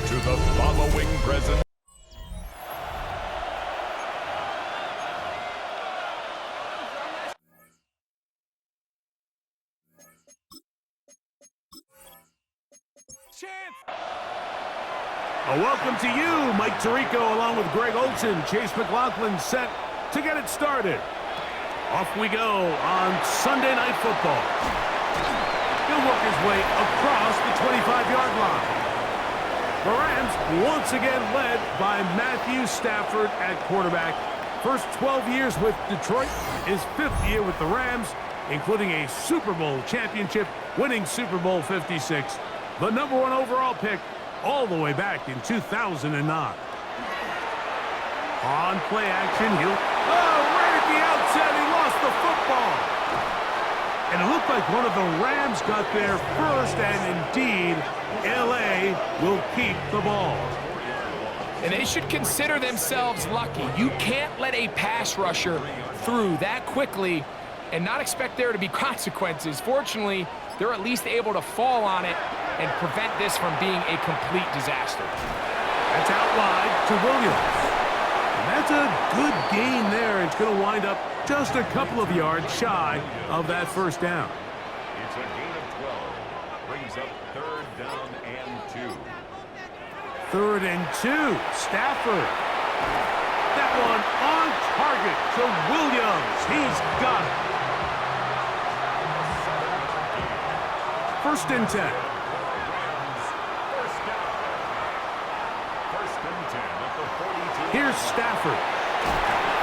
to the following present. A welcome to you, Mike Tirico, along with Greg Olson. Chase McLaughlin set to get it started. Off we go on Sunday Night Football. He'll work his way across the 25-yard line. The Rams once again led by Matthew Stafford at quarterback. First 12 years with Detroit, his 5th year with the Rams, including a Super Bowl championship, winning Super Bowl 56. The #1 overall pick all the way back in 2009. On play action, right at the outset, he lost the football. And it looked like one of the Rams got there first, and indeed, L.A. will keep the ball. And they should consider themselves lucky. You can't let a pass rusher through that quickly and not expect there to be consequences. Fortunately, they're at least able to fall on it and prevent this from being a complete disaster. That's out wide to Williams. And that's a good gain there. It's going to wind up just a couple of yards shy of that first down. It's a gain of 12. Brings up 3rd down and 2. 3rd and 2. Stafford. That one on target to Williams. He's got it. 1st and 10. Here's Stafford.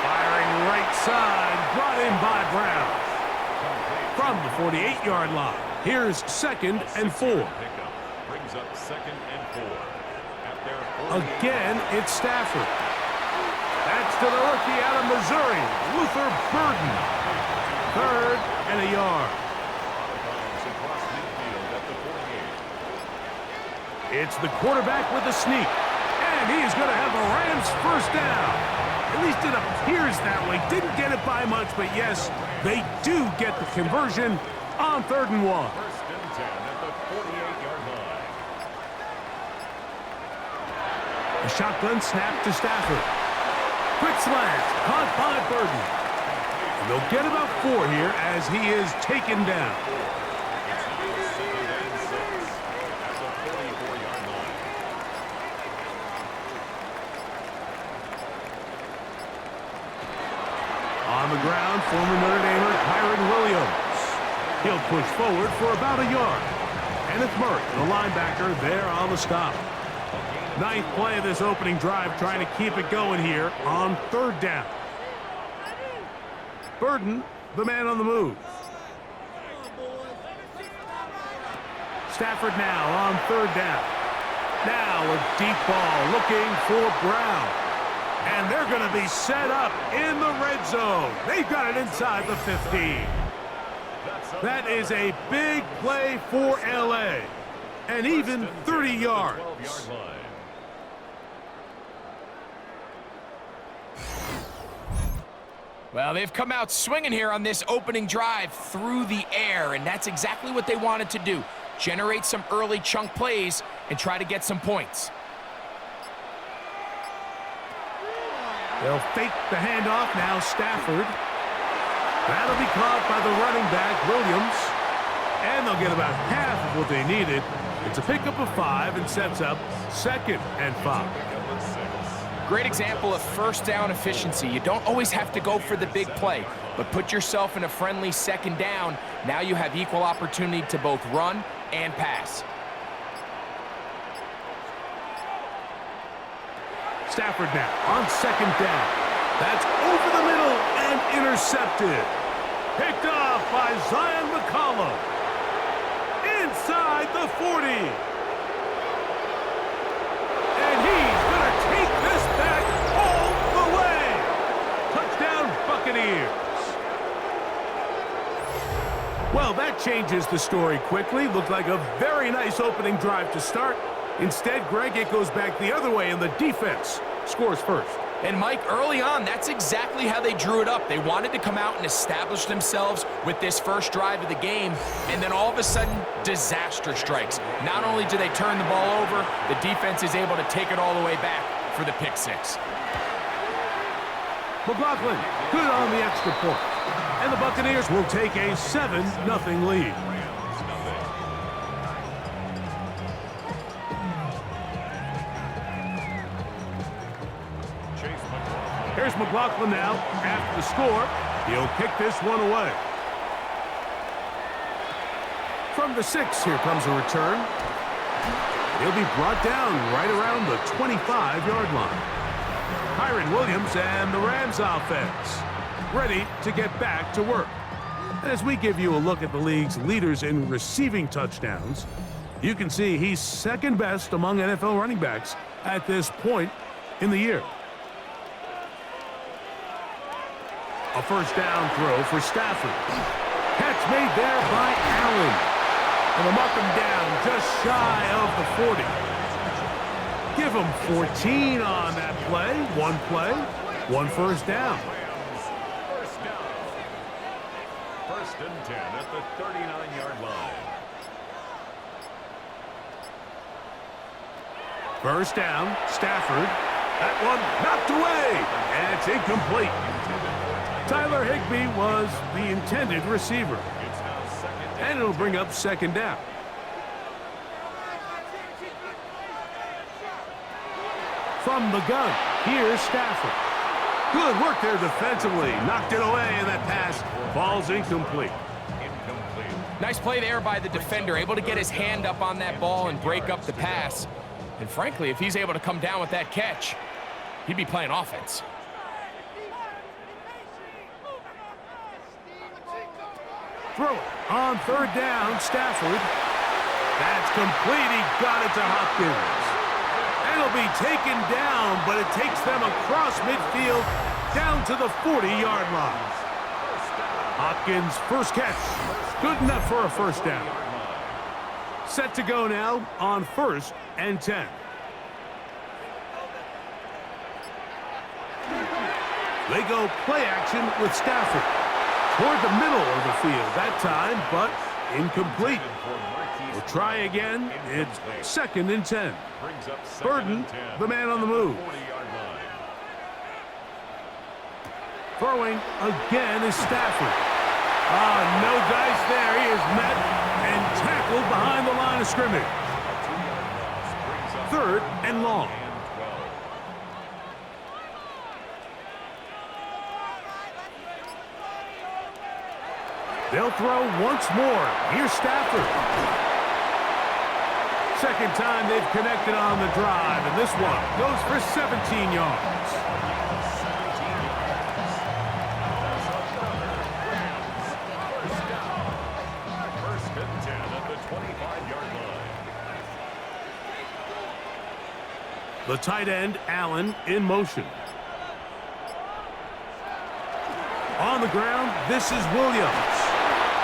Firing right side. Brought in by Brown. From the 48-yard line. Here's 2nd and 4. Brings up 2nd and 4. Again, it's Stafford. That's to the rookie out of Missouri, Luther Burden. 3rd and a yard. It's the quarterback with the sneak. And he's going to have the Rams first down. At least it appears that way. Didn't get it by much, but yes, they do get the conversion on 3rd and 1. 1st and 10 at the 48-yard line. A shotgun snap to Stafford. Quick slant, caught by Burden. And they'll get about 4 here as he is taken down. On the ground, former Notre Damer Kyron Williams. He'll push forward for about a yard. And it's Murray, the linebacker, there on the stop. 9th play of this opening drive, trying to keep it going here on 3rd down. Burden, the man on the move. Stafford now on 3rd down. Now a deep ball looking for Brown. And they're going to be set up in the red zone. They've got it inside the 15. That is a big play for L.A. And even 30 yards. Well, they've come out swinging here on this opening drive through the air, and that's exactly what they wanted to do. Generate some early chunk plays and try to get some points. They'll fake the handoff now, Stafford. That'll be caught by the running back, Williams. And they'll get about half of what they needed. It's a pickup of 5 and sets up 2nd and 5. Great example of first down efficiency. You don't always have to go for the big play, but put yourself in a friendly 2nd down. Now you have equal opportunity to both run and pass. Stafford now on 2nd down. That's over the middle and intercepted. Picked off by Zion McCollum. Inside the 40. And he's going to take this back all the way. Touchdown, Buccaneers. Well, that changes the story quickly. Looked like a very nice opening drive to start. Instead, Greg, it goes back the other way, and the defense scores first. And Mike, early on, that's exactly how they drew it up. They wanted to come out and establish themselves with this first drive of the game, and then all of a sudden, disaster strikes. Not only do they turn the ball over, the defense is able to take it all the way back for the pick six. McLaughlin, good on the extra point. And the Buccaneers will take a 7-0 lead. Here's McLaughlin now. After the score, he'll kick this one away. From the 6, here comes a return. He'll be brought down right around the 25-yard line. Kyron Williams and the Rams offense ready to get back to work. And as we give you a look at the league's leaders in receiving touchdowns, you can see he's second best among NFL running backs at this point in the year. A first down throw for Stafford. Catch made there by Allen. And they'll mark him down just shy of the 40. Give him 14 on that play. One first down. First and 10 at the 39-yard line. First down, Stafford. That one knocked away, and it's incomplete. Tyler Higbee was the intended receiver. And it'll bring up second down. From the gun, here's Stafford. Good work there defensively. Knocked it away, and that pass falls incomplete. Nice play there by the defender, able to get his hand up on that ball and break up the pass. And frankly, if he's able to come down with that catch, he'd be playing offense. Throw it on third down, Stafford. That's complete. He got it to Hopkins. And it'll be taken down, but it takes them across midfield down to the 40-yard line. Hopkins' first catch. Good enough for a first down. Set to go now on 1st and 10. They go play action with Stafford. Toward the middle of the field that time, but incomplete. We'll try again. It's 2nd and 10. Burden, the man on the move. Throwing again is Stafford. No dice there. He is met and tackled behind the line of scrimmage. 3rd and long. They'll throw once more. Here's Stafford. Second time they've connected on the drive, and this one goes for 17 yards. First and 10 at the 25-yard line. The tight end, Allen, in motion. On the ground, this is Williams.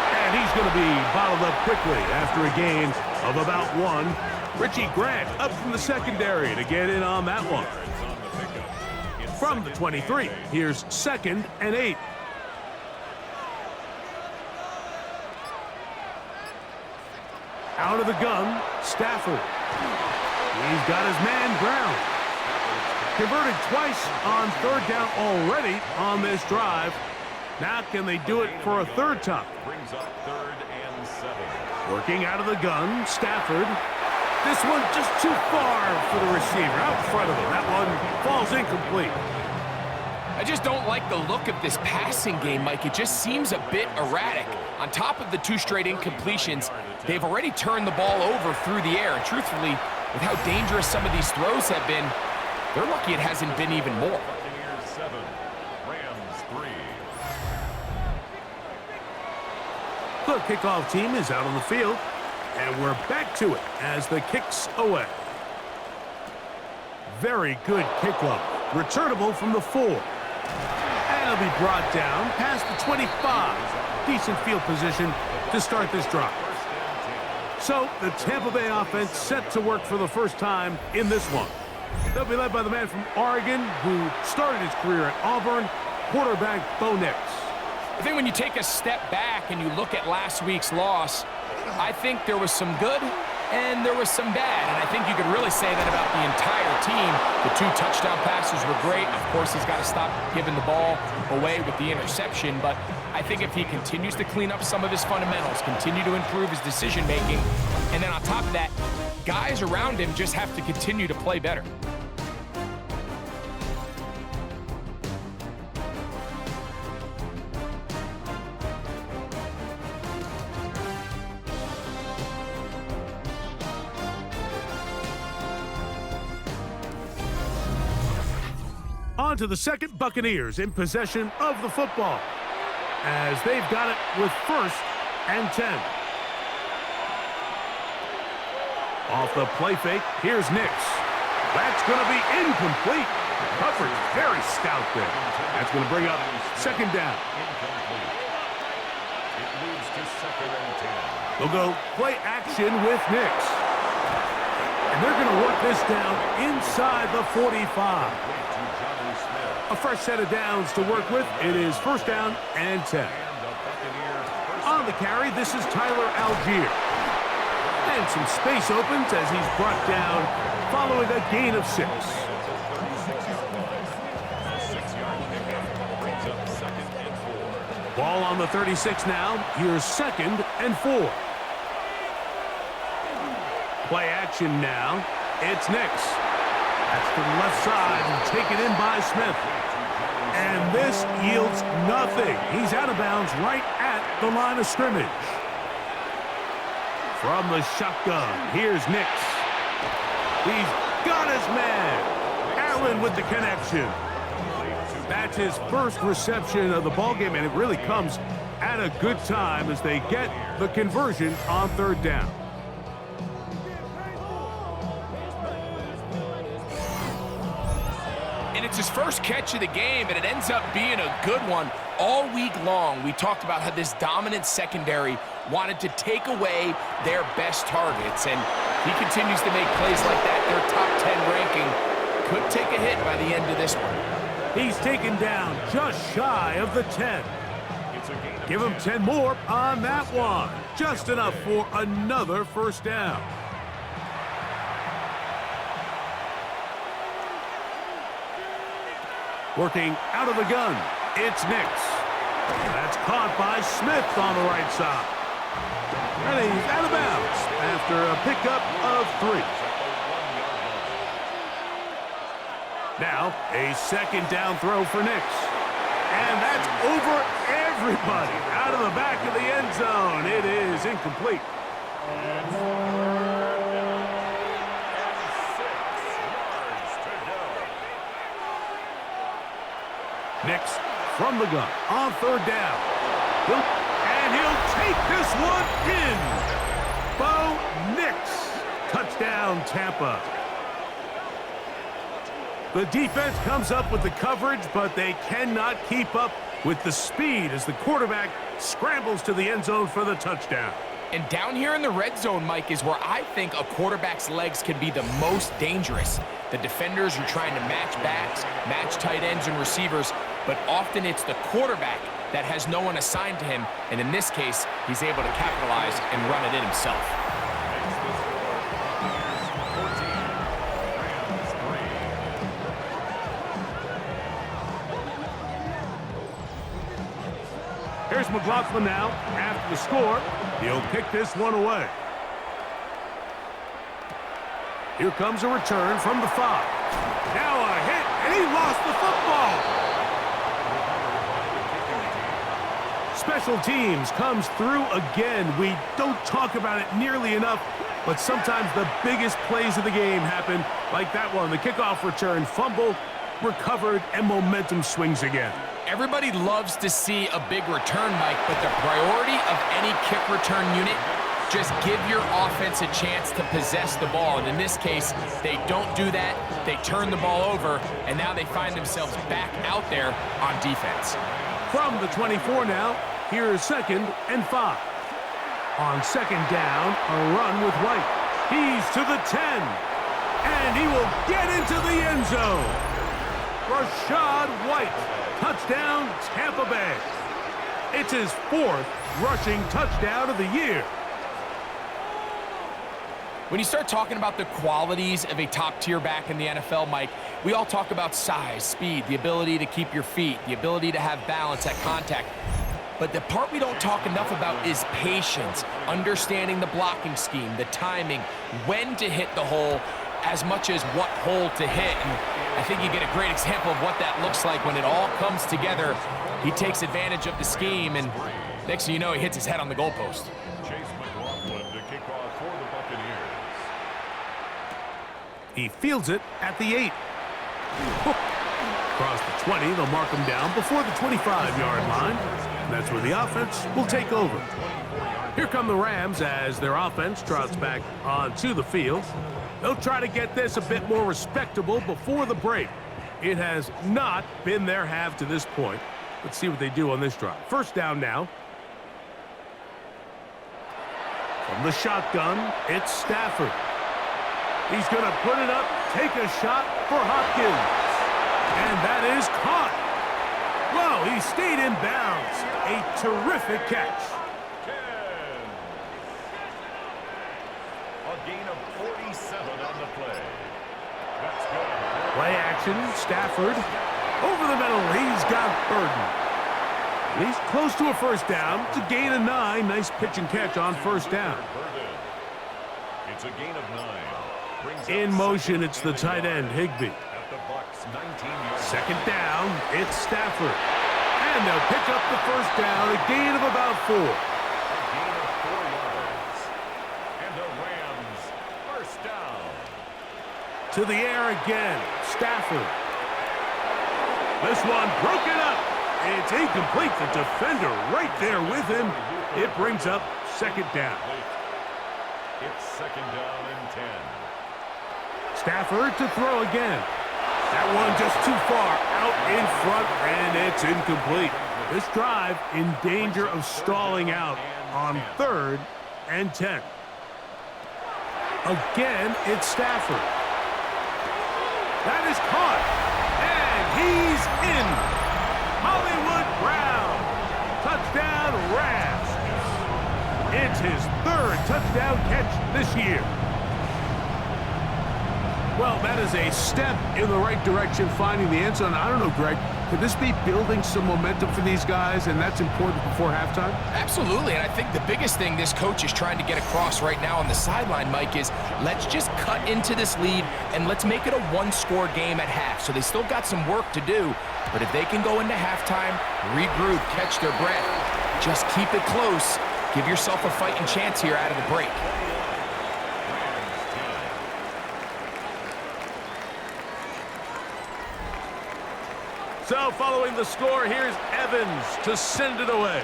And he's going to be bottled up quickly after a gain of about 1. Richie Grant up from the secondary to get in on that one. From the 23, here's 2nd and 8. Out of the gun, Stafford. He's got his man ground. Converted twice on 3rd down already on this drive. Now can they do it for a 3rd time? Brings up 3rd and 7. Working out of the gun, Stafford. This one just too far for the receiver, out in front of him. That one falls incomplete. I just don't like the look of this passing game, Mike. It just seems a bit erratic. On top of the 2 straight incompletions, they've already turned the ball over through the air. And truthfully, with how dangerous some of these throws have been, they're lucky it hasn't been even more. Buccaneers 7, Rams 3. The kickoff team is out on the field, and we're back to it as the kick's away. Very good kickoff. Returnable from the 4. And it'll be brought down past the 25. Decent field position to start this drive. So the Tampa Bay offense set to work for the first time in this one. They'll be led by the man from Oregon who started his career at Auburn, quarterback Bo Nix. I think when you take a step back and you look at last week's loss, I think there was some good and there was some bad. And I think you could really say that about the entire team. The 2 touchdown passes were great. Of course, he's got to stop giving the ball away with the interception. But I think if he continues to clean up some of his fundamentals, continue to improve his decision-making, and then on top of that, guys around him just have to continue to play better. On to the second, Buccaneers in possession of the football as they've got it with 1st and 10. Off the play fake, here's Nix. That's going to be incomplete. Coverage very stout there. That's going to bring up 2nd down. It moves to 2nd and 10. They'll go play action with Nix. And they're going to work this down inside the 45. A fresh set of downs to work with. It is 1st down and 10. On the carry, this is Tyler Algier. And some space opens as he's brought down following a gain of 6. Ball on the 36 now. Here's 2nd and 4. Play action now. It's Nix. That's to the left side and taken in by Smith. And this yields nothing. He's out of bounds right at the line of scrimmage. From the shotgun, here's Nix. He's got his man. Allen with the connection. That's his first reception of the ballgame, and it really comes at a good time as they get the conversion on 3rd down. And it's his first catch of the game, and it ends up being a good one. All week long, we talked about how this dominant secondary wanted to take away their best targets, and he continues to make plays like that. Their top 10 ranking could take a hit by the end of this one. He's taken down just shy of the 10. Give him 10 more on that one. Just enough for another 1st down. Working out of the gun, it's Nix. That's caught by Smith on the right side. And he's out of bounds after a pickup of 3. Now, a 2nd down throw for Nix. And that's over everybody out of the back of the end zone. It is incomplete. Nix from the gun on 3rd down. And he'll take this one in. Bo Nix. Touchdown, Tampa. The defense comes up with the coverage, but they cannot keep up with the speed as the quarterback scrambles to the end zone for the touchdown. And down here in the red zone, Mike, is where I think a quarterback's legs can be the most dangerous. The defenders are trying to match backs, match tight ends and receivers, but often it's the quarterback that has no one assigned to him, and in this case, he's able to capitalize and run it in himself. Here's McLaughlin now. After the score, he'll kick this one away. Here comes a return from the 5. Now a hit, and he lost the football. Special teams comes through again. We don't talk about it nearly enough, but sometimes the biggest plays of the game happen like that one. The kickoff return, fumble, recovered, and momentum swings again. Everybody loves to see a big return, Mike, but the priority of any kick return unit, just give your offense a chance to possess the ball. And in this case, they don't do that. They turn the ball over, and now they find themselves back out there on defense. From the 24 now, here is 2nd and 5. On 2nd down, a run with White. He's to the 10. And he will get into the end zone. Rashad White, touchdown, Tampa Bay. It's his 4th rushing touchdown of the year. When you start talking about the qualities of a top-tier back in the NFL, Mike, we all talk about size, speed, the ability to keep your feet, the ability to have balance at contact. But the part we don't talk enough about is patience, understanding the blocking scheme, the timing, when to hit the hole, as much as what hole to hit. And I think you get a great example of what that looks like when it all comes together. He takes advantage of the scheme, and next thing you know, he hits his head on the goalpost. To kick off for the Buccaneers. He fields it at the 8. Across the 20, they'll mark him down before the 25-yard line. That's where the offense will take over. Here come the Rams as their offense trots back onto the field. They'll try to get this a bit more respectable before the break. It has not been their half to this point. Let's see what they do on this drive. First down now. From the shotgun, it's Stafford. He's going to put it up, take a shot for Hopkins. And that is caught. Well, he stayed in bounds. A terrific catch. 10. A gain of 47 on the play. That's good. Play action, Stafford. Over the middle, he's got Burden. He's close to a first down. It's a gain of 9. Nice pitch and catch on first down. It's a gain of 9. In motion, it's the tight end, Higbee. At the Bucs, 19 Second down, it's Stafford. And they'll pick up the first down, a gain of about 4. A gain of 4 yards. And the Rams, first down. To the air again, Stafford. This one broken up. It's incomplete. The defender right there with him. It brings up second down. It's second down and 10. Stafford to throw again. That one just too far out in front, and it's incomplete. This drive in danger of stalling out on 3rd and 10. Again, it's Stafford. That is caught, and he's in. Hollywood Brown. Touchdown, Rams. It's his 3rd touchdown catch this year. Well, that is a step in the right direction, finding the end zone. I don't know, Greg, could this be building some momentum for these guys, and that's important before halftime? Absolutely, and I think the biggest thing this coach is trying to get across right now on the sideline, Mike, is let's just cut into this lead, and let's make it a one-score game at half. So they still got some work to do, but if they can go into halftime, regroup, catch their breath, just keep it close, give yourself a fighting chance here out of the break. So following the score, here's Evans to send it away.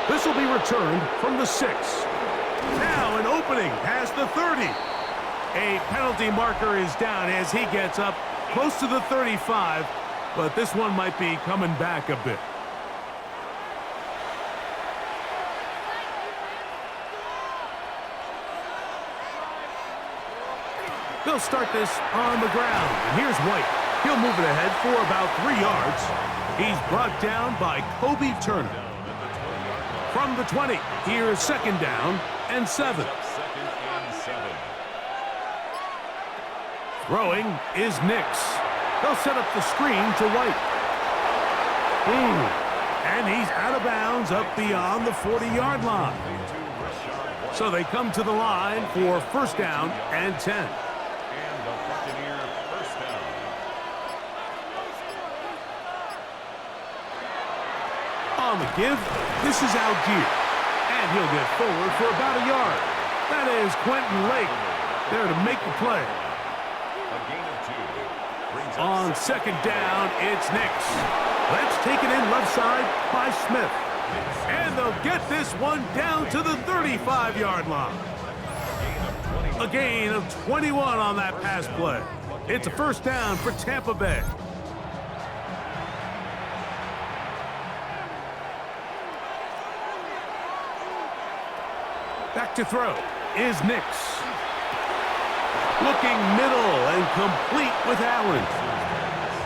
This will be returned from the 6. Now an opening past the 30. A penalty marker is down as he gets up close to the 35, but this one might be coming back a bit. They'll start this on the ground. And here's White. He'll move it ahead for about 3 yards. He's brought down by Kobe Turner. From the 20, here's second down and 7. Throwing is Nix. They'll set up the screen to White. And he's out of bounds up beyond the 40-yard line. So they come to the line for first down and 10. On the give, this is Algier. And he'll get forward for about a yard. That is Quentin Lake there to make the play. On second down, it's Nix. Let's take it in left side by Smith. And they'll get this one down to the 35-yard line. A gain of 21 on that pass play. It's a first down for Tampa Bay. Back to throw is Nix. Looking middle and complete with Allen.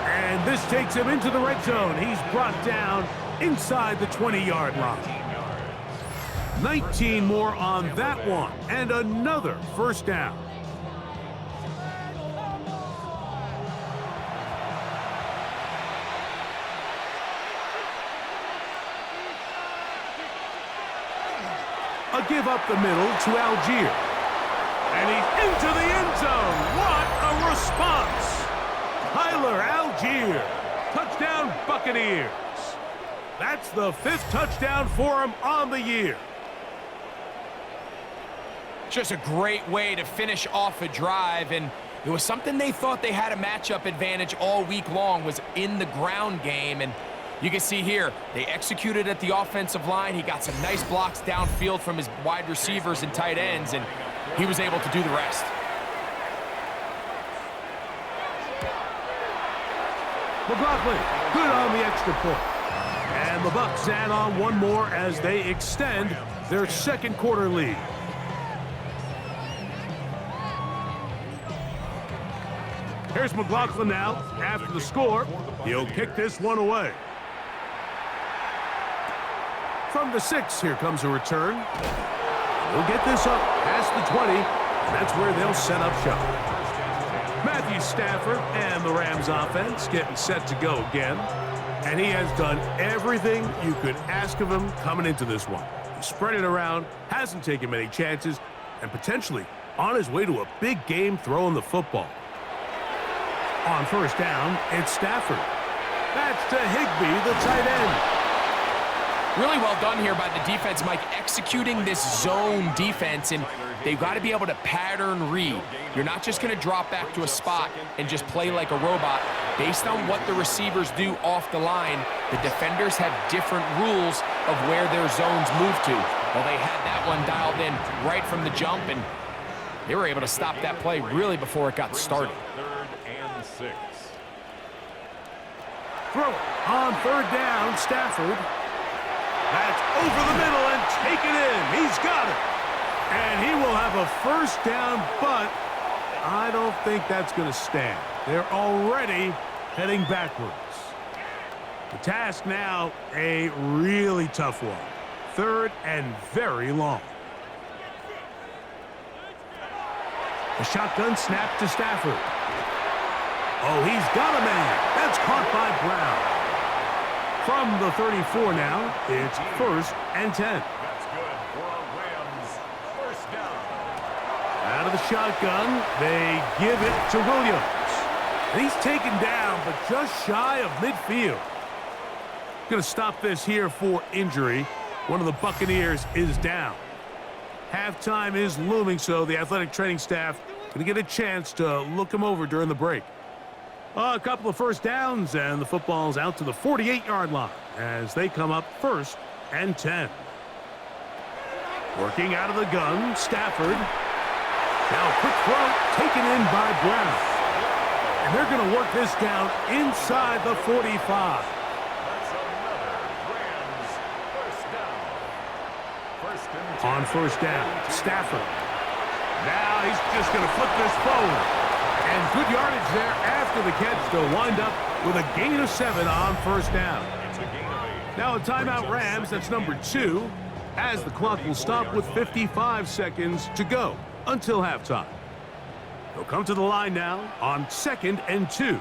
And this takes him into the red zone. He's brought down inside the 20-yard line. 19 more on that one, and another first down. A give up the middle to Algier. And he's into the end zone. What a response! Tyler Algier. Touchdown, Buccaneers. That's the 5th touchdown for him on the year. Just a great way to finish off a drive, and it was something they thought they had a matchup advantage all week long, was in the ground game. And you can see here, they executed at the offensive line. He got some nice blocks downfield from his wide receivers and tight ends, and he was able to do the rest. McLaughlin, good on the extra point. And the Bucs add on one more as they extend their second quarter lead. Here's McLaughlin now. After the score, he'll kick this one away. From the 6, here comes a return. He'll get this up past the 20, and that's where they'll set up shop. Matthew Stafford and the Rams offense getting set to go again. And he has done everything you could ask of him coming into this one. He spread it around, hasn't taken many chances, and potentially on his way to a big game throwing the football. On first down, it's Stafford. That's to Higbee, the tight end. Really well done here by the defense, Mike, executing this zone defense, and they've got to be able to pattern read. You're not just going to drop back to a spot and just play like a robot. Based on what the receivers do off the line, the defenders have different rules of where their zones move to. Well, they had that one dialed in right from the jump, and they were able to stop that play really before it got started. 3rd and 6. Throw it on 3rd down, Stafford. That's over the middle and taken in. He's got it. And he will have a first down, but I don't think that's going to stand. They're already heading backwards. The task now, a really tough one. 3rd and very long. A shotgun snap to Stafford. Oh, he's got a man. That's caught by Brown. From the 34 now, it's 1st and 10. That's good for a Rams first down. Out of the shotgun, they give it to Williams. And he's taken down, but just shy of midfield. Going to stop this here for injury. One of the Buccaneers is down. Halftime is looming, so the athletic training staff going to get a chance to look him over during the break. A couple of first downs, and the football's out to the 48-yard line as they come up 1st and 10. Working out of the gun, Stafford. Now a quick throw taken in by Brown. And they're going to work this down inside the 45. That's another Rams first down. 1st and 10. On first down, Stafford. Now he's just going to flip this forward. And good yardage there after the catch to wind up with a gain of 7 on first down. It's a gain of 8. Now a timeout Rams, that's number 2, as the clock will stop with 55 seconds to go until halftime. They'll come to the line now on 2nd and 2.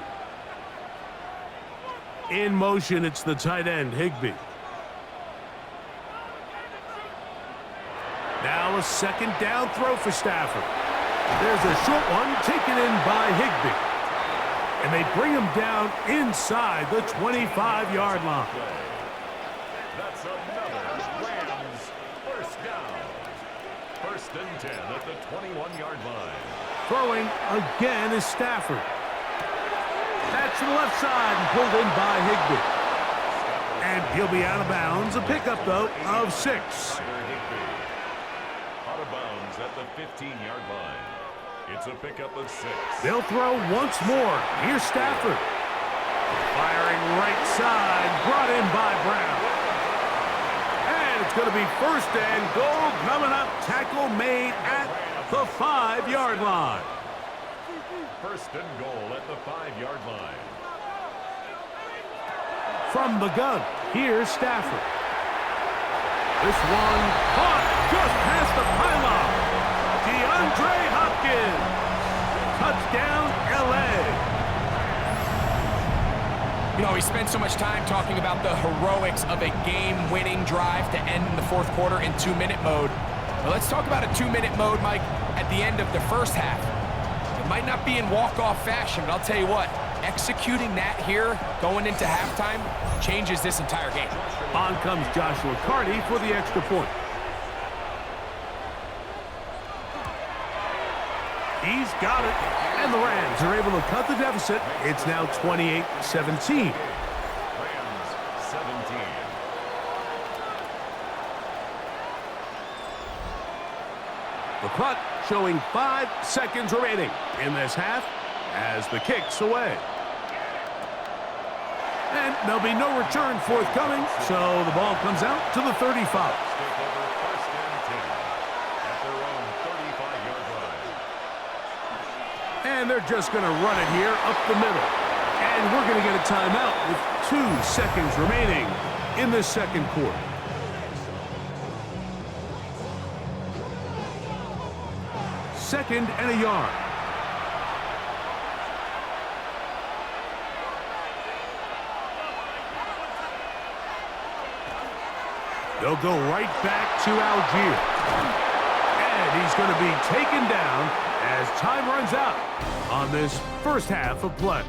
In motion, it's the tight end, Higbee. Now a 2nd down throw for Stafford. There's a short one taken in by Higbee. And they bring him down inside the 25-yard line. That's another Rams first down. 1st and 10 at the 21-yard line. Throwing again is Stafford. That's to the left side and pulled in by Higbee. And he'll be out of bounds. A pickup, though, of 6. Out of bounds at the 15-yard line. It's a pickup of 6. They'll throw once more. Here's Stafford. Firing right side, brought in by Brown. And it's going to be 1st and goal coming up. Tackle made at the 5-yard line. First and goal at the 5-yard line. From the gun, here's Stafford. This one caught just past the pylon. DeAndre Hopkins. Touchdown, L.A. You know, we spent so much time talking about the heroics of a game-winning drive to end the fourth quarter in 2-minute mode. But let's talk about a 2-minute mode, Mike, at the end of the first half. It might not be in walk-off fashion, but I'll tell you what, executing that here, going into halftime, changes this entire game. On comes Joshua Carty for the extra point. He's got it. And the Rams are able to cut the deficit. It's now 28-17. Rams 17. The clock showing 5 seconds remaining in this half as the kick's away. And there'll be no return forthcoming, so the ball comes out to the 35. Take over first and 10 at their own 35-yard line. And they're just going to run it here up the middle. And we're going to get a timeout with 2 seconds remaining in the second quarter. Second and a yard. They'll go right back to Algier. And he's going to be taken down as time runs out on this first half of play.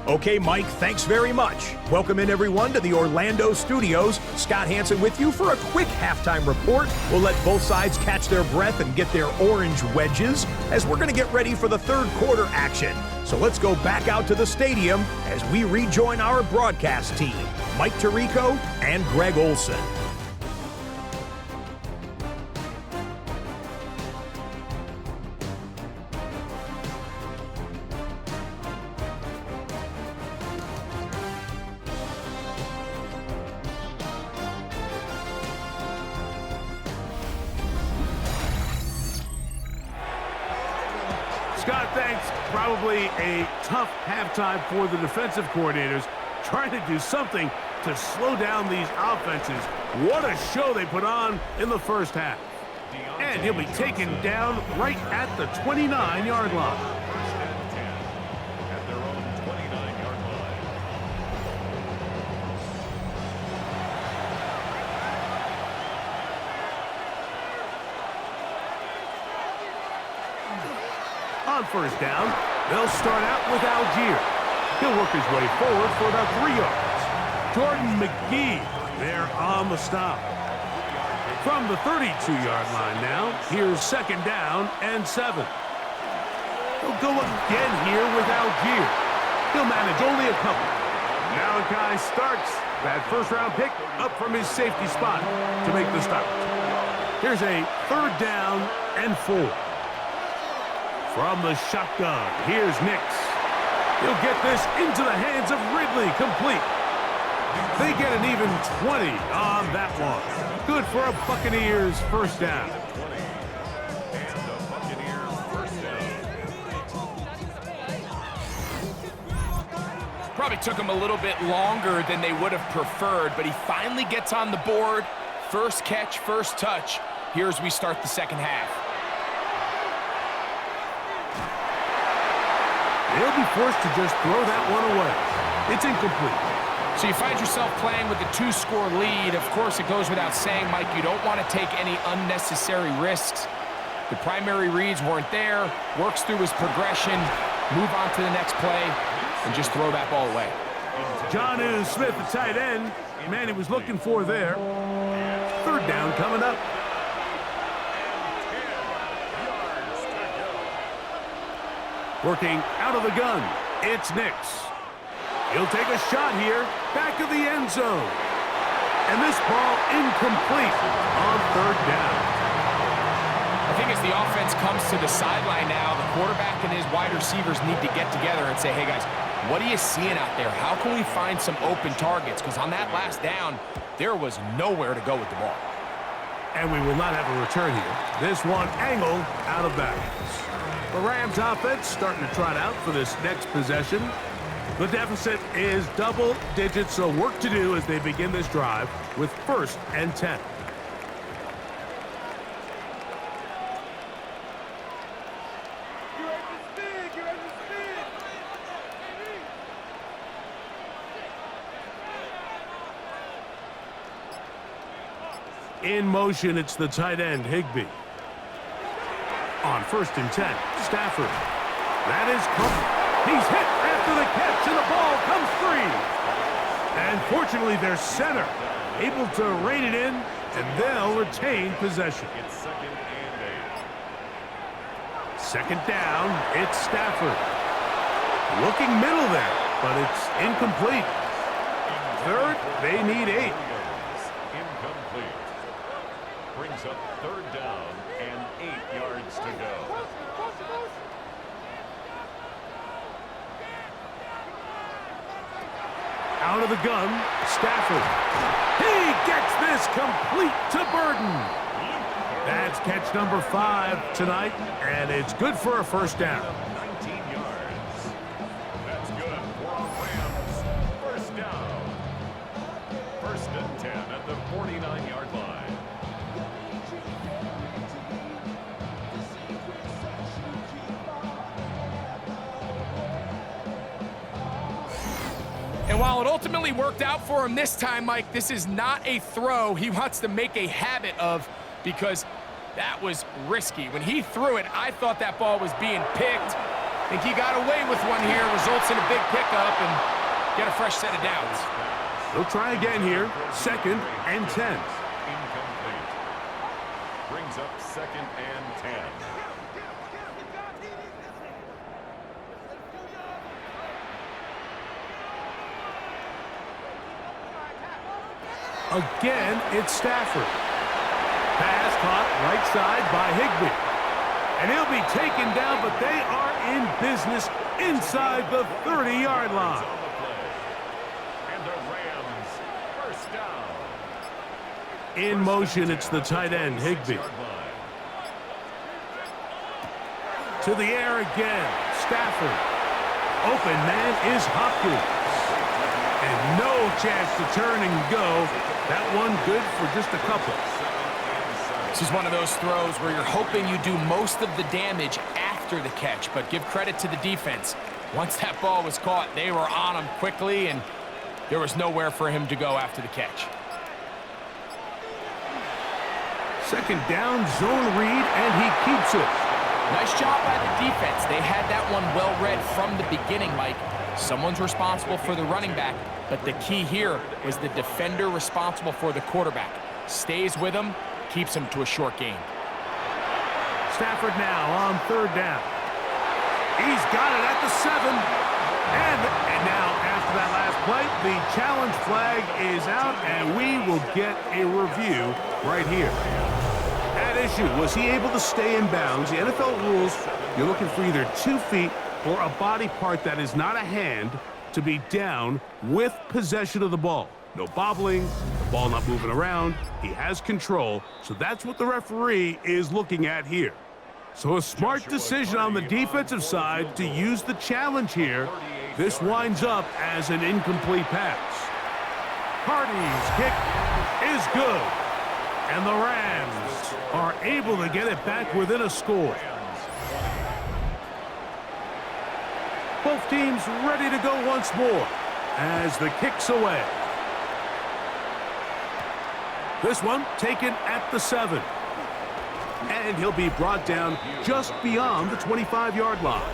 Okay, Mike, thanks very much. Welcome in, everyone, to the Orlando studios. Scott Hansen with you for a quick halftime report. We'll let both sides catch their breath and get their orange wedges as we're going to get ready for the third quarter action. So let's go back out to the stadium as we rejoin our broadcast team, Mike Tirico and Greg Olson. Scott, thanks. Probably a tough halftime for the defensive coordinators, trying to do something to slow down these offenses. What a show they put on in the first half. And he'll be taken down right at the 29-yard line. First and 10 at their own 29-yard line. On first down, they'll start out with Algier. He'll work his way forward for about 3 yards. Jordan McGee there on the stop. From the 32-yard line now, here's second down and 7. He'll go again here with Algier. He'll manage only a couple. Malachi starts that first-round pick up from his safety spot to make the start. Here's a third down and 4. From the shotgun, here's Nix. He'll get this into the hands of Ridley, complete. They get an even 20 on that one. Good for a Buccaneers first down. And the Buccaneers first down. Probably took him a little bit longer than they would have preferred, but he finally gets on the board. First catch, first touch. Here as we start the second half. They'll be forced to just throw that one away. It's incomplete. So you find yourself playing with a 2-score lead. Of course, it goes without saying, Mike, you don't want to take any unnecessary risks. The primary reads weren't there. Works through his progression, move on to the next play, and just throw that ball away. Jonnu Smith, the tight end. Man, he was looking for there. Third down coming up. Working out of the gun, it's Nix. He'll take a shot here, back of the end zone. And this ball incomplete on third down. I think as the offense comes to the sideline now, the quarterback and his wide receivers need to get together and say, hey guys, what are you seeing out there? How can we find some open targets? Because on that last down, there was nowhere to go with the ball. And we will not have a return here. This one angled out of bounds. The Rams offense starting to trot out for this next possession. The deficit is double digits, so work to do as they begin this drive with 1st and 10. In motion, it's the tight end, Higbee. On 1st and 10, Stafford. That is covered. He's hit after the catch, and the ball comes free. And fortunately, their center able to rein it in, and they'll retain possession. It's 2nd and 8. 2nd down, it's Stafford. Looking middle there, but it's incomplete. 3rd, they need 8. Incomplete. Brings up 3rd down and 8 yards to go. Out of the gun, Stafford. He gets this complete to Burden. That's catch number 5 tonight, and it's good for a 1st down. 19 yards. That's good for a Rams 1st down. 1st and 10 at the 49-yard line. And while it ultimately worked out for him this time, Mike, this is not a throw he wants to make a habit of because that was risky. When he threw it, I thought that ball was being picked. I think he got away with one here, results in a big pickup and get a fresh set of downs. They'll try again here, 2nd and 10. Incomplete. Brings up 2nd and 10. Again, it's Stafford. Pass caught right side by Higbee. And he'll be taken down, but they are in business inside the 30-yard line. And the Rams 1st down. In motion, it's the tight end, Higbee. To the air again, Stafford. Open man is Hopkins. And no chance to turn and go. That one good for just a couple. This is one of those throws where you're hoping you do most of the damage after the catch, but give credit to the defense. Once that ball was caught, they were on him quickly, and there was nowhere for him to go after the catch. 2nd down, zone read, and he keeps it. Nice job by the defense. They had that one well read from the beginning, Mike. Someone's responsible for the running back, but the key here was the defender responsible for the quarterback. Stays with him, keeps him to a short gain. Stafford now on 3rd down. He's got it at the 7. And now after that last play, the challenge flag is out, and we will get a review right here. At issue, was he able to stay in bounds? The NFL rules, you're looking for either 2 feet or a body part that is not a hand to be down with possession of the ball. No bobbling, the ball not moving around. He has control, so that's what the referee is looking at here. So a smart decision on the defensive side to use the challenge here. This winds up as an incomplete pass. Hardy's kick is good, and the Rams are able to get it back within a score. Both teams ready to go once more as the kick's away. This one taken at the 7. And he'll be brought down just beyond the 25-yard line.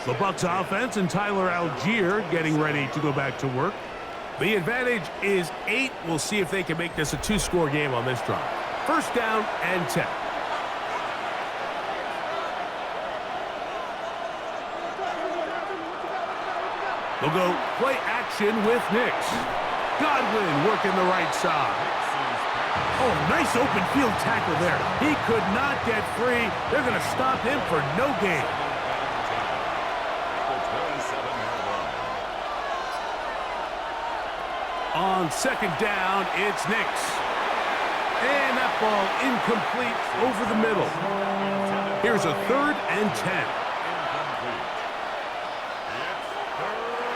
The Bucs offense and Tyler Algier getting ready to go back to work. The advantage is 8. We'll see if they can make this a 2-score game on this drive. 1st down and 10. They'll go play action with Nix. Godwin working the right side. Oh, nice open field tackle there. He could not get free. They're going to stop him for no gain. On 2nd down, it's Nix. And that ball incomplete over the middle. Here's a 3rd and 10.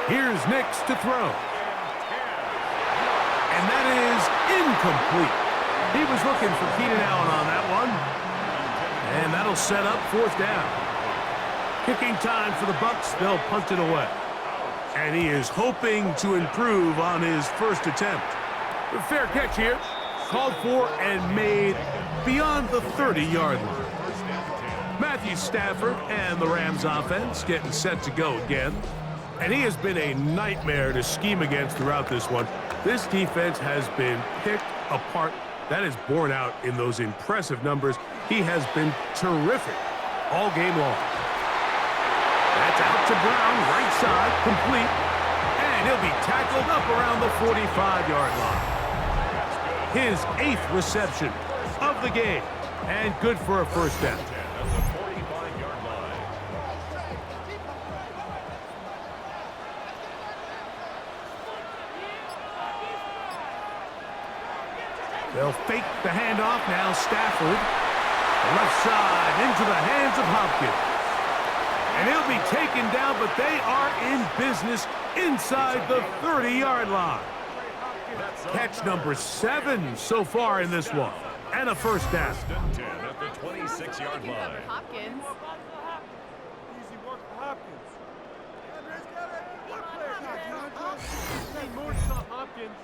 Here's Nix to throw. And that is incomplete. He was looking for Keenan Allen on that one. And that'll set up 4th down. Kicking time for the Bucs. They'll punt it away. And he is hoping to improve on his first attempt. A fair catch here. Called for and made beyond the 30-yard line. Matthew Stafford and the Rams offense getting set to go again. And he has been a nightmare to scheme against throughout this one. This defense has been picked apart. That is borne out in those impressive numbers. He has been terrific all game long. That's out to Brown, right side, complete. And he'll be tackled up around the 45-yard line. His 8th reception of the game. And good for a first down. They'll fake the handoff. Now Stafford. Left side into the hands of Hopkins. And he'll be taken down, but they are in business inside the 30-yard line. Catch number 7 so far in this one. And a first down. First and 10 at the 26-yard line. Hopkins. Easy work for Hopkins.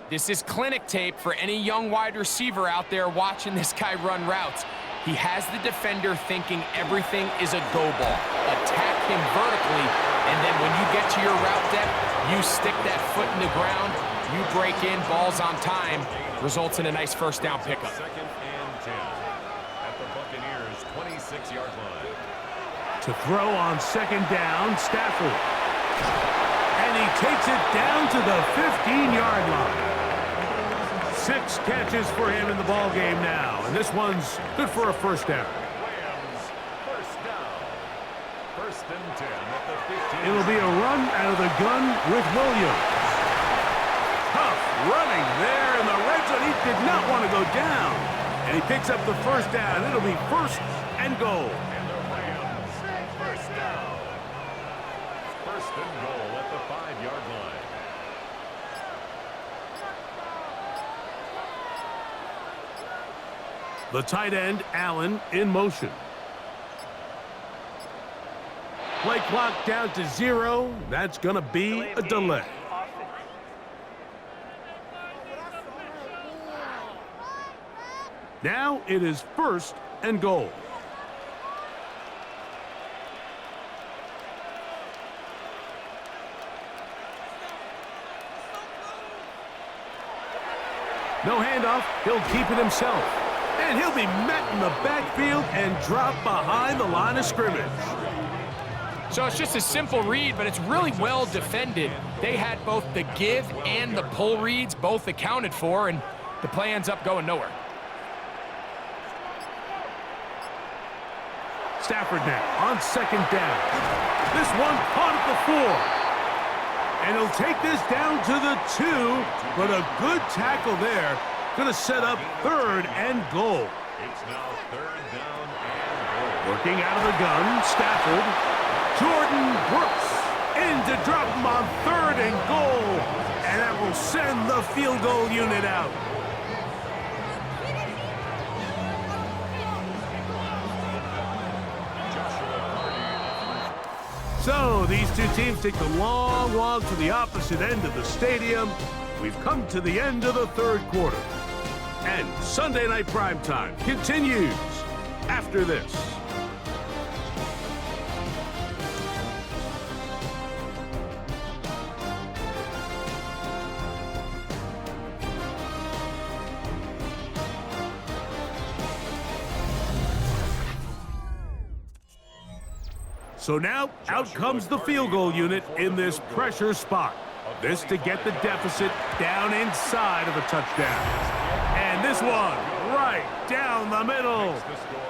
This is clinic tape for any young wide receiver out there watching this guy run routes. He has the defender thinking everything is a go ball. Attack him vertically, and then when you get to your route depth, you stick that foot in the ground, you break in, balls on time, results in a nice first down pickup. 2nd and 10 at the Buccaneers' 26-yard line. To throw on 2nd down, Stafford. And he takes it down to the 15-yard line. 6 catches for him in the ball game now, and this one's good for a first down. Rams, first down. 1st and 10 at the 15. It'll be a run out of the gun with Williams. Tough running there in the red zone. He did not want to go down. And he picks up the first down. It'll be 1st and goal. And the Rams, first down. 1st and goal at the 5-yard line. The tight end, Allen, in motion. Play clock down to 0. That's going to be a delay. Now it is 1st and goal. No handoff. He'll keep it himself. And he'll be met in the backfield and dropped behind the line of scrimmage. So it's just a simple read, but it's really well defended. They had both the give and the pull reads both accounted for, and the play ends up going nowhere. Stafford now on 2nd down. This one caught at the 4. And he'll take this down to the 2, but a good tackle there. Going to set up 3rd and goal. It's now 3rd down and goal. Working out of the gun, Stafford. Jordan Brooks in to drop him on 3rd and goal. And that will send the field goal unit out. So these two teams take the long walk to the opposite end of the stadium. We've come to the end of the 3rd quarter. And Sunday Night Primetime continues after this. So now, out comes the field goal unit in this pressure spot. This to get the deficit down inside of a touchdown. And this one, right down the middle.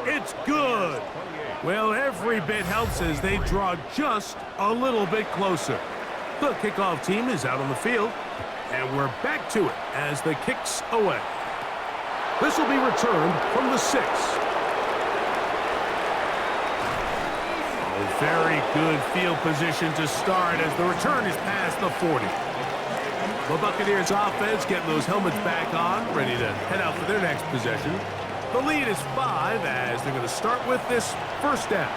It's good. Well, every bit helps as they draw just a little bit closer. The kickoff team is out on the field, and we're back to it as the kick's away. This will be returned from the 6. Oh, very good field position to start as the return is past the 40. The Buccaneers offense getting those helmets back on, ready to head out for their next possession. The lead is 5 as they're going to start with this first down.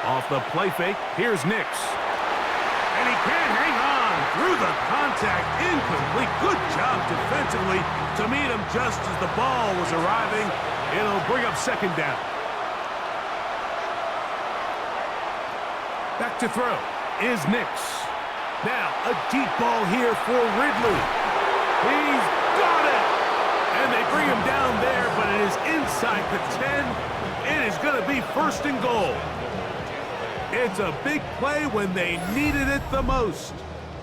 Off the play fake, here's Nix. And he can't hang on through the contact. Incomplete. Good job defensively to meet him just as the ball was arriving. It'll bring up second down. Back to throw is Nix. Now a deep ball here for Ridley. He's got it! And they bring him down there, but it is inside the 10. It is going to be first and goal. It's a big play when they needed it the most.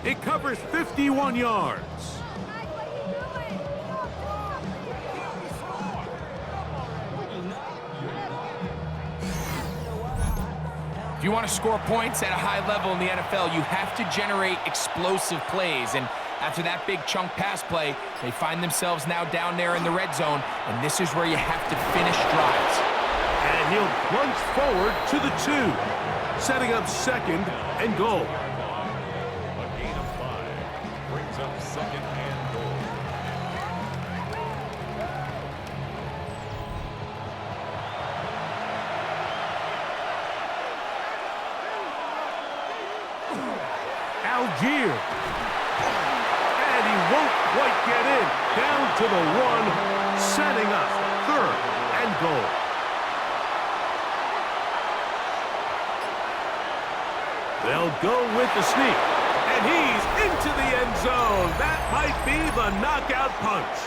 It covers 51 yards. If you want to score points at a high level in the NFL, you have to generate explosive plays. And after that big chunk pass play, they find themselves now down there in the red zone, and this is where you have to finish drives. And he'll plunge forward to the 2, setting up second and goal. A gain of 5 brings up second and goal. Algier. And he won't quite get in. Down to the 1, setting up third and goal. They'll go with the sneak. And he's into the end zone. That might be the knockout punch.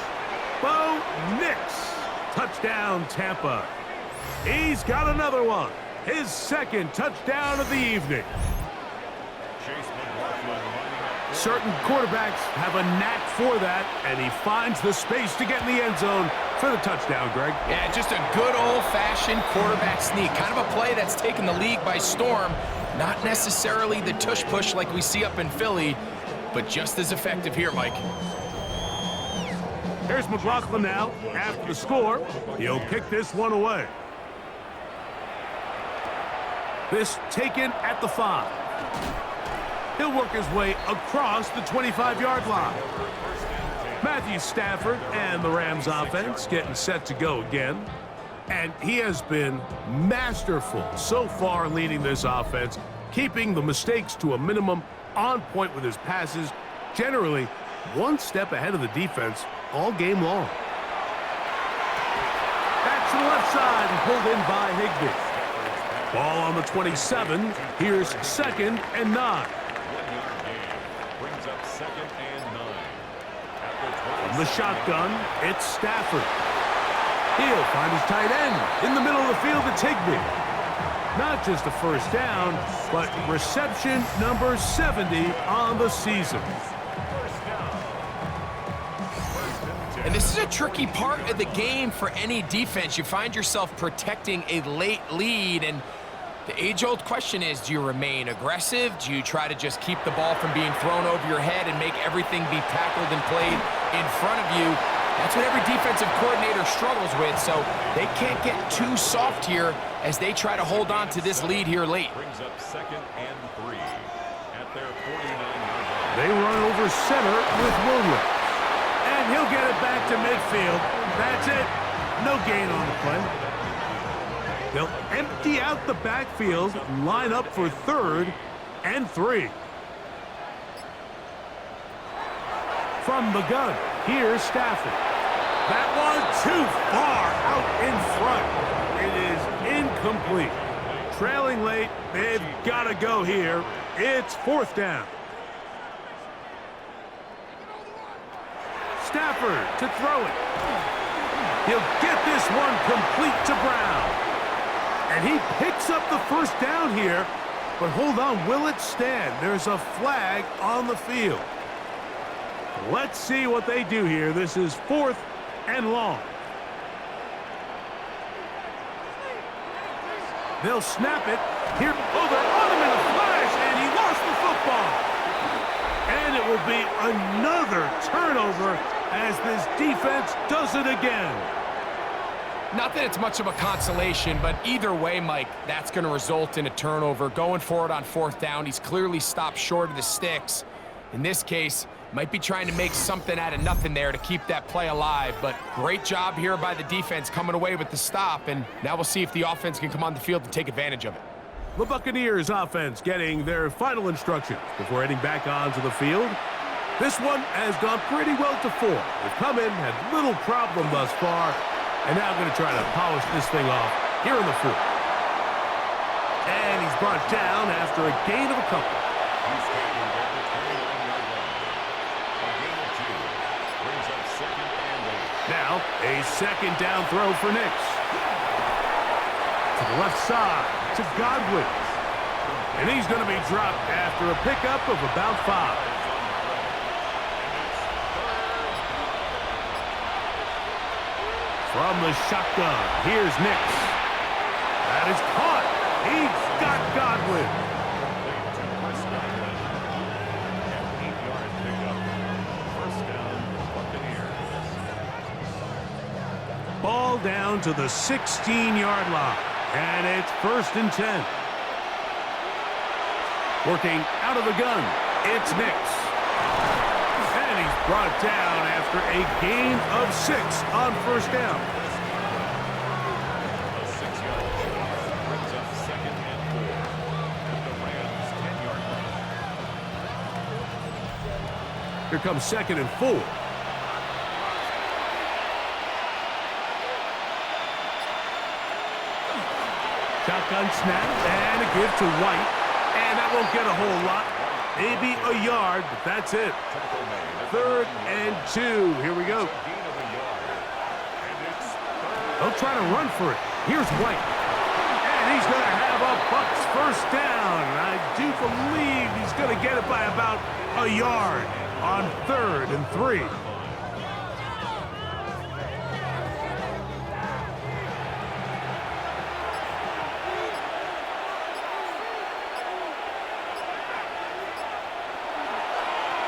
Bo Nix. Touchdown, Tampa. He's got another one. His second touchdown of the evening. Certain quarterbacks have a knack for that, and he finds the space to get in the end zone for the touchdown, Greg. Yeah, just a good old-fashioned quarterback sneak. Kind of a play that's taken the league by storm. Not necessarily the tush-push like we see up in Philly, but just as effective here, Mike. Here's McLaughlin now. After the score, he'll kick this one away. This taken at the 5. He'll work his way across the 25-yard line. Matthew Stafford and the Rams offense getting set to go again. And he has been masterful so far leading this offense, keeping the mistakes to a minimum, on point with his passes, generally one step ahead of the defense all game long. Back to the left side and pulled in by Higbee. Ball on the 27. Here's second and 9. Brings up second and 9. From the shotgun, it's Stafford. He'll find his tight end in the middle of the field to Higbee. Not just a first down, but reception number 70 on the season. And this is a tricky part of the game for any defense. You find yourself protecting a late lead, and the age-old question is, do you remain aggressive? Do you try to just keep the ball from being thrown over your head and make everything be tackled and played in front of you? That's what every defensive coordinator struggles with, so they can't get too soft here as they try to hold on to this lead here late. Brings up second and 3 at their 49-yard line. They run over center with Williams. And he'll get it back to midfield. That's it. No gain on the play. They'll empty out the backfield and line up for third and 3. From the gun, here's Stafford. That one too far out in front. It is incomplete. Trailing late, they've got to go here. It's fourth down. Stafford to throw it. He'll get this one complete to Brown. And he picks up the first down here. But hold on, will it stand? There's a flag on the field. Let's see what they do here. This is fourth and long. They'll snap it. Here, oh, they're on him in a flash, and he lost the football. And it will be another turnover as this defense does it again. Not that it's much of a consolation, but either way, Mike, that's going to result in a turnover. Going for it on 4th down, he's clearly stopped short of the sticks. In this case, might be trying to make something out of nothing there to keep that play alive, but great job here by the defense coming away with the stop, and now we'll see if the offense can come on the field and take advantage of it. The Buccaneers offense getting their final instructions before heading back onto the field. This one has gone pretty well to 4. They've come in, had little problem thus far, and now going to try to polish this thing off here in the 4th. And he's brought down after a gain of a couple. He's standing at the 29-yard line. A gain of 2 brings up 2nd and 8. Now, a 2nd down throw for Nix. To the left side, to Godwin. And he's going to be dropped after a pickup of about 5. From the shotgun, here's Nix. That is caught. He's got Godwin. An 8-yard pickup. First down, Buccaneers. Ball down to the 16-yard line. And it's 1st and 10. Working out of the gun, it's Nix. And he's brought down after a gain of 6 on 1st down. A 6-yard pickup brings up 2nd and 4 at the Rams' 10-yard line. Here comes 2nd and 4. Shotgun snap and a give to White. And that won't get a whole lot. Maybe a yard, but that's it. 3rd and 2. Here we go. They'll try to run for it. Here's White. And he's going to have a Bucs 1st down. I do believe he's going to get it by about a yard on 3rd and 3.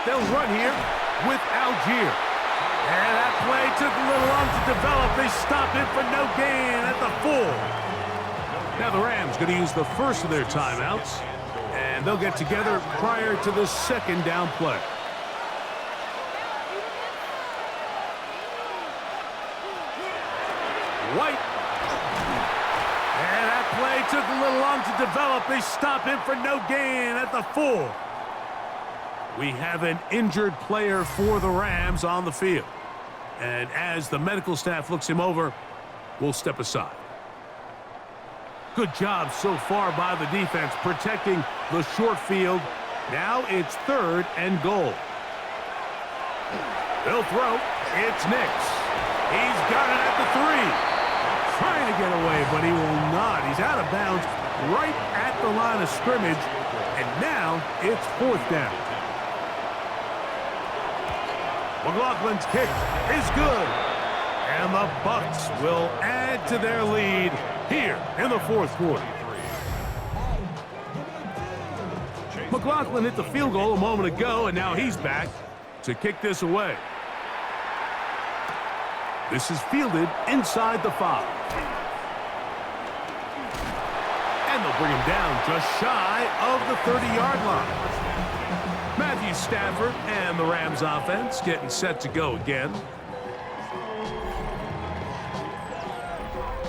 They'll run here with Algier. And that play took a little long to develop. They stop it for no gain at the 4. Now the Rams going to use the first of their timeouts. And they'll get together prior to the 2nd down play. White. And that play took a little long to develop. They stop it for no gain at the 4. We have an injured player for the Rams on the field. And as the medical staff looks him over, we'll step aside. Good job so far by the defense protecting the short field. Now it's 3rd and goal. They'll throw. It's Nix. He's got it at the 3. Trying to get away, but he will not. He's out of bounds right at the line of scrimmage. And now it's 4th down. McLaughlin's kick is good. And the Bucs will add to their lead here in the 4th quarter. McLaughlin hit the field goal a moment ago, and now he's back to kick this away. This is fielded inside the 5. And they'll bring him down just shy of the 30-yard line. Matthew Stafford and the Rams offense getting set to go again.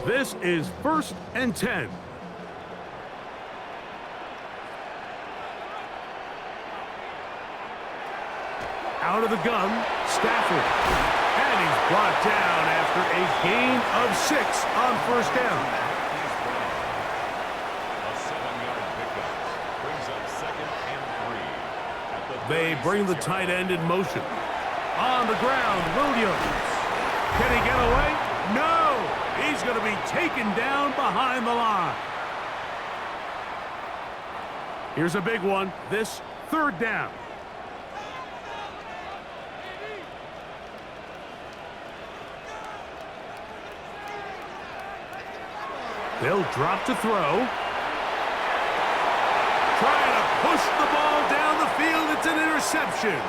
This is 1st and 10. Out of the gun, Stafford. And he's brought down after a gain of 6 on 1st down. A 7-yard pickup brings up 2nd and 3. They bring the tight end in motion. On the ground, Williams. Can he get away? No! He's going to be taken down behind the line. Here's a big one. This 3rd down. They'll drop to throw. Trying to push the ball down the field. It's an interception.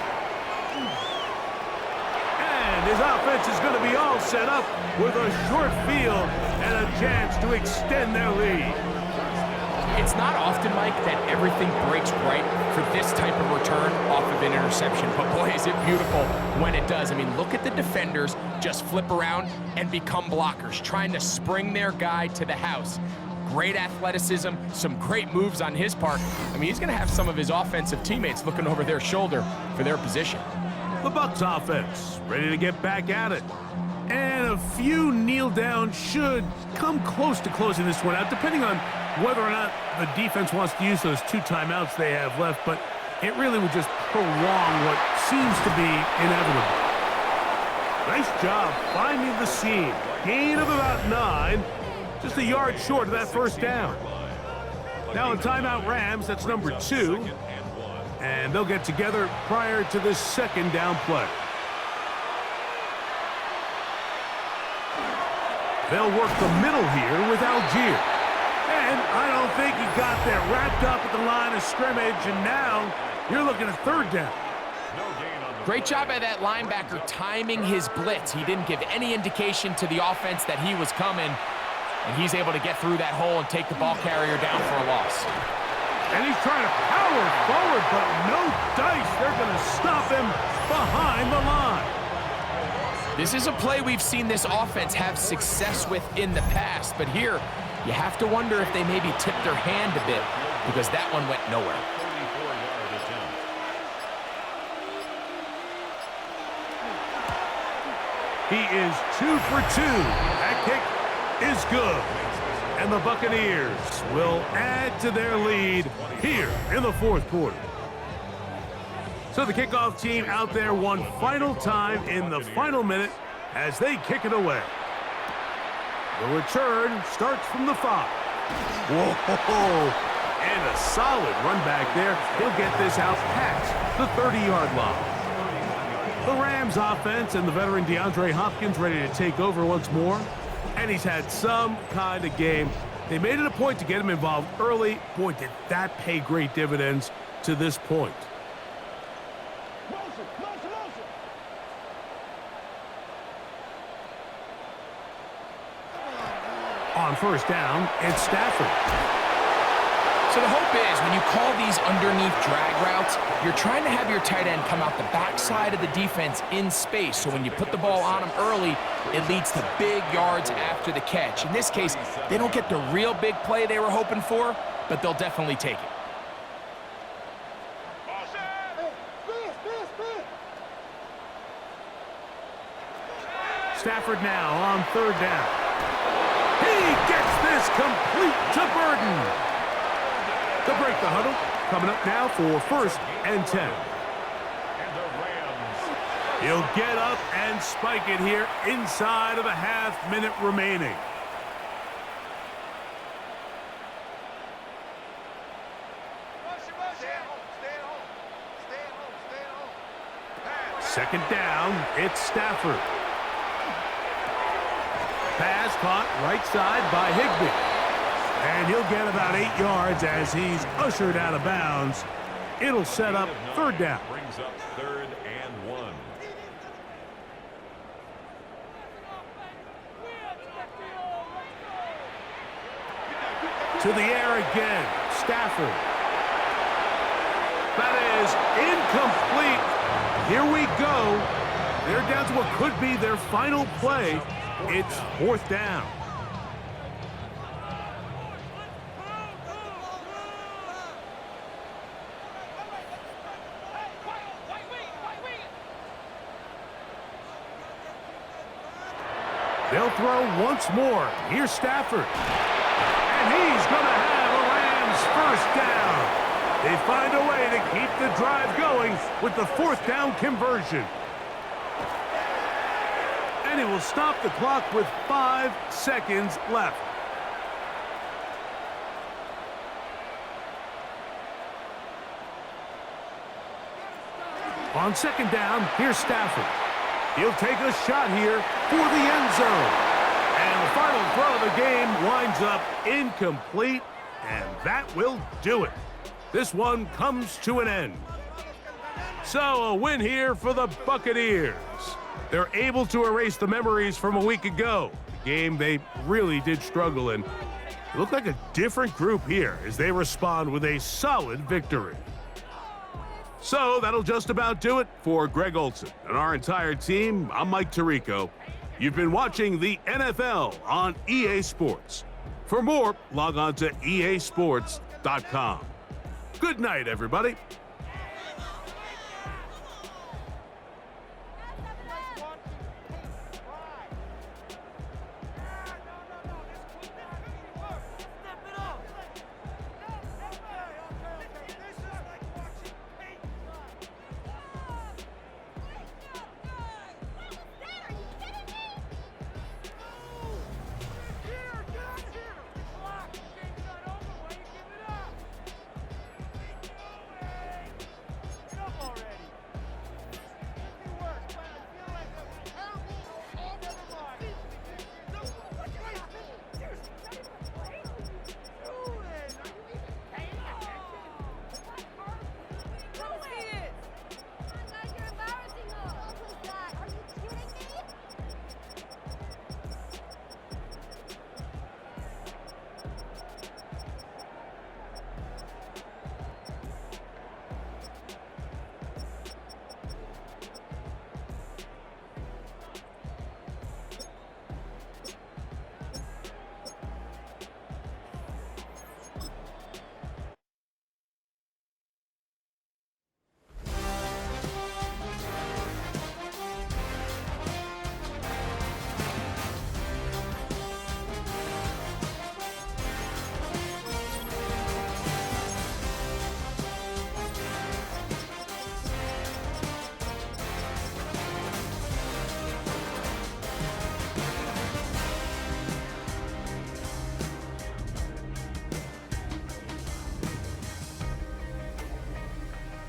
And his offense is going to be all set up with a short field and a chance to extend their lead. It's not often, Mike, that everything breaks right for this type of return off of an interception. But boy, is it beautiful when it does. I mean, look at the defenders just flip around and become blockers, trying to spring their guy to the house. Great athleticism, some great moves on his part. I mean, he's going to have some of his offensive teammates looking over their shoulder for their position. The Bucs offense ready to get back at it. And a few kneel downs should come close to closing this one out, depending on whether or not the defense wants to use those 2 timeouts they have left. But it really would just prolong what seems to be inevitable. Nice job finding the seam. Gain of about 9. Just a yard short of that first down. Now a timeout Rams, that's number 2. And they'll get together prior to this second down play. They'll work the middle here with Algier. And I don't think he got there. Wrapped up at the line of scrimmage, and now you're looking at third down. Great job by that linebacker timing his blitz. He didn't give any indication to the offense that he was coming, and he's able to get through that hole and take the ball carrier down for a loss. And he's trying to power forward, but no dice. They're going to stop him behind the line. This is a play we've seen this offense have success with in the past, but here you have to wonder if they maybe tipped their hand a bit because that one went nowhere. He is 2 for 2. That kick is good. And the Buccaneers will add to their lead here in the fourth quarter. So the kickoff team out there one final time in the final minute as they kick it away. The return starts from the 5. Whoa! And a solid run back there. He'll get this out past the 30-yard line. The Rams offense and the veteran DeAndre Hopkins ready to take over once more. And he's had some kind of game. They made it a point to get him involved early. Boy, did that pay great dividends to this point. On first down, it's Stafford. So the hope is when you call these underneath drag routes, you're trying to have your tight end come out the backside of the defense in space. So when you put the ball on him early, it leads to big yards after the catch. In this case, they don't get the real big play they were hoping for, but they'll definitely take it. Stafford now on third down. He gets this complete to Burden. To break the huddle, coming up now for first and 10. He'll get up and spike it here inside of a half-minute remaining. Second down, it's Stafford. Pass caught right side by Higbee. And he'll get about 8 yards as he's ushered out of bounds. It'll set up third down. Brings up 3rd and 1. To the air again, Stafford. That is incomplete. Here we go. They're down to what could be their final play. It's fourth down. They'll throw once more. Here's Stafford. And he's going to have a Rams first down. They find a way to keep the drive going with the fourth down conversion. And it will stop the clock with 5 seconds left. On second down, here's Stafford. He'll take a shot here for the end zone. And the final throw of the game winds up incomplete, and that will do it. This one comes to an end. So, a win here for the Buccaneers. They're able to erase the memories from a week ago, a game they really did struggle in. It looked like a different group here as they respond with a solid victory. So, that'll just about do it for Greg Olson and our entire team. I'm Mike Tirico. You've been watching the NFL on EA Sports. For more, log on to easports.com. Good night, everybody.